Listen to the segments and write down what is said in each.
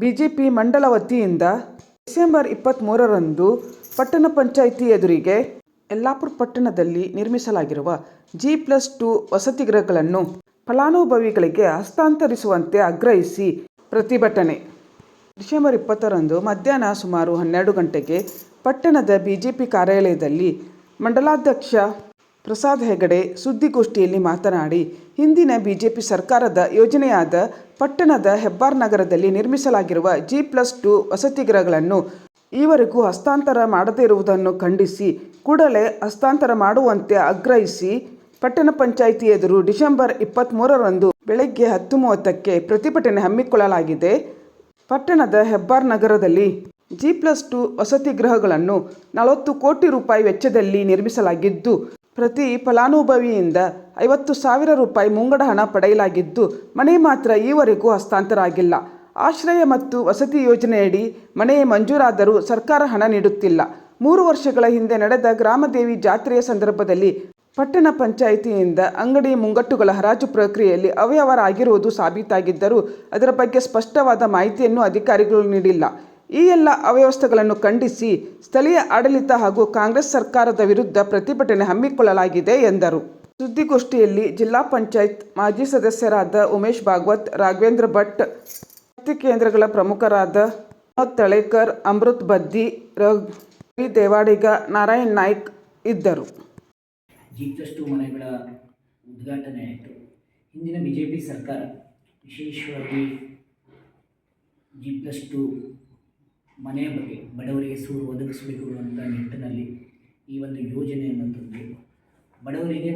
BJP ಮಂಡಲ ವತಿಯಿಂದ December 23ರಂದು ಪಟ್ಟಣ ಪಂಚಾಯಿತಿ ಎದುರಿಗೆ ಯಲ್ಲಾಪುರ ಪಟ್ಟಣದಲ್ಲಿ ನಿರ್ಮಿಸಲಾಗಿರುವ G+2 ವಸತಿ ಗೃಹಗಳನ್ನು ಫಲಾನುಭವಿಗಳಿಗೆ ಹಸ್ತಾಂತರಿಸುವಂತೆ ಆಗ್ರಹಿಸಿ ಪ್ರತಿಭಟನೆ. ಡಿಸೆಂಬರ್ 20ರಂದು ಮಧ್ಯಾಹ್ನ ಸುಮಾರು 12 ಗಂಟೆಗೆ ಪಟ್ಟಣದ ಬಿಜೆಪಿ ಕಾರ್ಯಾಲಯದಲ್ಲಿ ಮಂಡಲಾಧ್ಯಕ್ಷ ಪ್ರಸಾದ್ ಹೆಗಡೆ ಸುದ್ದಿಗೋಷ್ಠಿಯಲ್ಲಿ ಮಾತನಾಡಿ, ಹಿಂದಿನ ಬಿಜೆಪಿ ಸರ್ಕಾರದ ಯೋಜನೆಯಾದ ಪಟ್ಟಣದ ಹೆಬ್ಬಾರ್ ನಗರದಲ್ಲಿ ನಿರ್ಮಿಸಲಾಗಿರುವ G+2 ವಸತಿ ಗೃಹಗಳನ್ನು ಈವರೆಗೂ ಹಸ್ತಾಂತರ ಮಾಡದೇ ಇರುವುದನ್ನು ಖಂಡಿಸಿ ಕೂಡಲೇ ಹಸ್ತಾಂತರ ಮಾಡುವಂತೆ ಆಗ್ರಹಿಸಿ ಪಟ್ಟಣ ಪಂಚಾಯಿತಿ ಎದುರು ಡಿಸೆಂಬರ್ 23ರಂದು ಬೆಳಗ್ಗೆ 10:30ಕ್ಕೆ ಪ್ರತಿಭಟನೆ ಹಮ್ಮಿಕೊಳ್ಳಲಾಗಿದೆ. ಪಟ್ಟಣದ ಹೆಬ್ಬಾರ್ ನಗರದಲ್ಲಿ G+2 ವಸತಿ ಗೃಹಗಳನ್ನು 40 ಕೋಟಿ ರೂಪಾಯಿ ವೆಚ್ಚದಲ್ಲಿ ನಿರ್ಮಿಸಲಾಗಿದ್ದು, ಪ್ರತಿ ಫಲಾನುಭವಿಯಿಂದ 50,000 ರೂಪಾಯಿ ಮುಂಗಡ ಹಣ ಪಡೆಯಲಾಗಿದ್ದು, ಮನೆ ಮಾತ್ರ ಈವರೆಗೂ ಹಸ್ತಾಂತರ ಆಗಿಲ್ಲ. ಆಶ್ರಯ ಮತ್ತು ವಸತಿ ಯೋಜನೆಯಡಿ ಮನೆ ಮಂಜೂರಾದರೂ ಸರ್ಕಾರ ಹಣ ನೀಡುತ್ತಿಲ್ಲ. 3 ವರ್ಷಗಳ ಹಿಂದೆ ನಡೆದ ಗ್ರಾಮದೇವಿ ಜಾತ್ರೆಯ ಸಂದರ್ಭದಲ್ಲಿ ಪಟ್ಟಣ ಪಂಚಾಯಿತಿಯಿಂದ ಅಂಗಡಿ ಮುಂಗಟ್ಟುಗಳ ಹರಾಜು ಪ್ರಕ್ರಿಯೆಯಲ್ಲಿ ಅವ್ಯವಹಾರ ಆಗಿರುವುದು ಸಾಬೀತಾಗಿದ್ದರೂ ಅದರ ಬಗ್ಗೆ ಸ್ಪಷ್ಟವಾದ ಮಾಹಿತಿಯನ್ನು ಅಧಿಕಾರಿಗಳು ನೀಡಿಲ್ಲ. ಈ ಎಲ್ಲ ಅವ್ಯವಸ್ಥೆಗಳನ್ನು ಖಂಡಿಸಿ ಸ್ಥಳೀಯ ಆಡಳಿತ ಹಾಗೂ ಕಾಂಗ್ರೆಸ್ ಸರ್ಕಾರದ ವಿರುದ್ಧ ಪ್ರತಿಭಟನೆ ಹಮ್ಮಿಕೊಳ್ಳಲಾಗಿದೆ ಎಂದರು. ಸುದ್ದಿಗೋಷ್ಠಿಯಲ್ಲಿ ಜಿಲ್ಲಾ ಪಂಚಾಯತ್ ಮಾಜಿ ಸದಸ್ಯರಾದ ಉಮೇಶ್ ಭಾಗವತ್, ರಾಘವೇಂದ್ರ ಭಟ್, ಶಕ್ತಿ ಕೇಂದ್ರಗಳ ಪ್ರಮುಖರಾದ ವಿನೋದ್ ತಳೇಕರ್, ಅಮೃತ್ ಬದ್ದಿ, ರವಿ ದೇವಾಡಿಗ, ನಾರಾಯಣ್ ನಾಯ್ಕ್ ಇದ್ದರು. G+2 ಮನೆಗಳ ಉದ್ಘಾಟನೆ ಆಯಿತು. ಹಿಂದಿನ ಬಿಜೆಪಿ ಸರ್ಕಾರ ವಿಶೇಷವಾಗಿ G+2 ಮನೆಯ ಬಗ್ಗೆ ಬಡವರಿಗೆ ಸೂರು ಒದಗಿಸಬೇಕು ಅಂತ ನಿಟ್ಟಿನಲ್ಲಿ ಈ ಒಂದು ಯೋಜನೆಯನ್ನು ತಂದು ಬಡವರಿಗೆ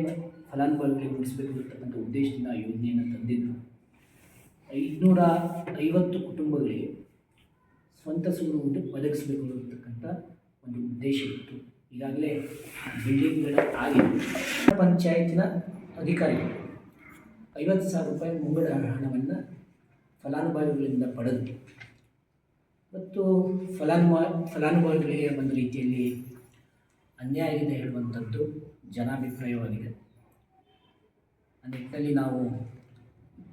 ಫಲಾನುಭವಿಗಳಿಗೆ ಮುಡಿಸಬೇಕು ಅಂತಕ್ಕಂಥ ಉದ್ದೇಶದಿಂದ ಆ ಯೋಜನೆಯನ್ನು ತಂದಿದ್ದು. 550 ಕುಟುಂಬಗಳಿಗೆ ಸ್ವಂತ ಸೂರು ಒದಗಿಸಬೇಕು ಅಂತಕ್ಕಂಥ ಒಂದು ಉದ್ದೇಶ ಇತ್ತು. ಈಗಾಗಲೇ ಬಿಲ್ಡಿಂಗ್ಗಳ ಆಗಿದೆ. ಪಂಚಾಯತಿನ ಅಧಿಕಾರಿಗಳು 50,000 ರೂಪಾಯಿ ಮುಂಗಡ ಹಣವನ್ನು ಫಲಾನುಭವಿಗಳಿಂದ ಪಡೆದು ಮತ್ತು ಫಲಾನುಭವಿಗಳಿಗೆ ಒಂದು ರೀತಿಯಲ್ಲಿ ಅನ್ಯಾಯ ಇದೆ ಹೇಳುವಂಥದ್ದು ಜನಾಭಿಪ್ರಾಯವಾಗಿದೆ. ಆ ನಿಟ್ಟಿನಲ್ಲಿ ನಾವು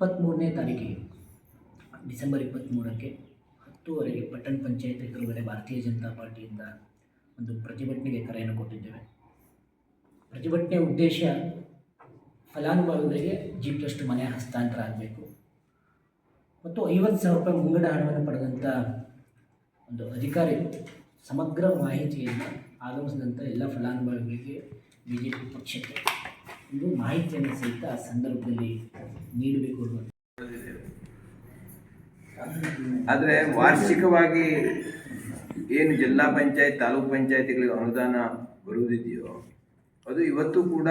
23ನೇ ತಾರೀಕಿಗೆ ಡಿಸೆಂಬರ್ 23ಕ್ಕೆ 10:00ವರೆಗೆ ಪಟ್ಟಣ ಪಂಚಾಯತ್ ಎದುರುಗಡೆ ಭಾರತೀಯ ಜನತಾ ಪಾರ್ಟಿಯಿಂದ ಒಂದು ಪ್ರತಿಭಟನೆಗೆ ಕರೆಯನ್ನು ಕೊಟ್ಟಿದ್ದೇವೆ. ಪ್ರತಿಭಟನೆಯ ಉದ್ದೇಶ ಫಲಾನುಭವಿಗಳಿಗೆ G+2 ಮನೆ ಹಸ್ತಾಂತರ ಆಗಬೇಕು ಮತ್ತು 50,000 ರೂಪಾಯಿ ಮುಂಗಡ ಹಣವನ್ನು ಪಡೆದಂಥ ಒಂದು ಅಧಿಕಾರಿ ಸಮಗ್ರ ಮಾಹಿತಿಯನ್ನು ಆಗಮಿಸಿದಂಥ ಎಲ್ಲ ಫಲಾನುಭವಿಗಳಿಗೆ ಬಿಜೆಪಿ ಪಕ್ಷಕ್ಕೆ ಒಂದು ಮಾಹಿತಿಯನ್ನು ಸಹಿತ ಆ ಸಂದರ್ಭದಲ್ಲಿ ನೀಡಬೇಕು ಅನ್ನೋದು. ಆದರೆ ವಾರ್ಷಿಕವಾಗಿ ಏನು ಜಿಲ್ಲಾ ಪಂಚಾಯತ್ ತಾಲೂಕು ಪಂಚಾಯತಿಗಳಿಗೆ ಅನುದಾನ ಬರುವುದಿದೆಯೋ ಅದು ಇವತ್ತು ಕೂಡ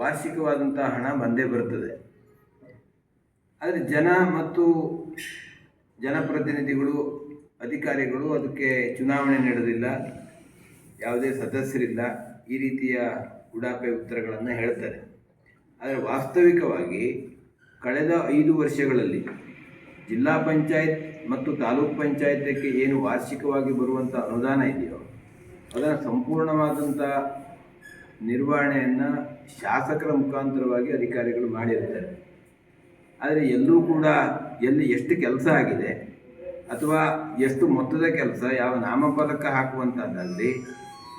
ವಾರ್ಷಿಕವಾದಂಥ ಹಣ ಬಂದೇ ಬರುತ್ತದೆ. ಆದರೆ ಜನ ಮತ್ತು ಜನಪ್ರತಿನಿಧಿಗಳು ಅಧಿಕಾರಿಗಳು ಅದಕ್ಕೆ ಚುನಾವಣೆ ನಡೆದಿಲ್ಲ, ಯಾವುದೇ ಸದಸ್ಯರಿಲ್ಲ, ಈ ರೀತಿಯ ಉಡಾಪೆ ಉತ್ತರಗಳನ್ನು ಹೇಳ್ತಾರೆ. ಆದರೆ ವಾಸ್ತವಿಕವಾಗಿ ಕಳೆದ 5 ವರ್ಷಗಳಲ್ಲಿ ಜಿಲ್ಲಾ ಪಂಚಾಯತ್ ಮತ್ತು ತಾಲೂಕು ಪಂಚಾಯತಕ್ಕೆ ಏನು ವಾರ್ಷಿಕವಾಗಿ ಬರುವಂಥ ಅನುದಾನ ಇದೆಯೋ ಅದನ್ನು ಸಂಪೂರ್ಣವಾದಂಥ ನಿರ್ವಹಣೆಯನ್ನು ಶಾಸಕರ ಮುಖಾಂತರವಾಗಿ ಅಧಿಕಾರಿಗಳು ಮಾಡಿರ್ತಾರೆ. ಆದರೆ ಎಲ್ಲೂ ಕೂಡ ಎಷ್ಟು ಕೆಲಸ ಆಗಿದೆ ಅಥವಾ ಎಷ್ಟು ಮೊತ್ತದ ಕೆಲಸ, ಯಾವ ನಾಮಫಲಕ ಹಾಕುವಂಥದ್ದಾಗಲಿ,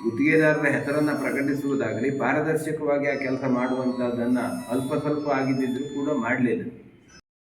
ಗುತ್ತಿಗೆದಾರರ ಹೆಸರನ್ನು ಪ್ರಕಟಿಸುವುದಾಗಲಿ, ಪಾರದರ್ಶಕವಾಗಿ ಆ ಕೆಲಸ ಮಾಡುವಂಥದ್ದನ್ನು ಅಲ್ಪ ಸ್ವಲ್ಪ ಆಗಿದ್ದರೂ ಕೂಡ ಮಾಡಲಿಲ್ಲ.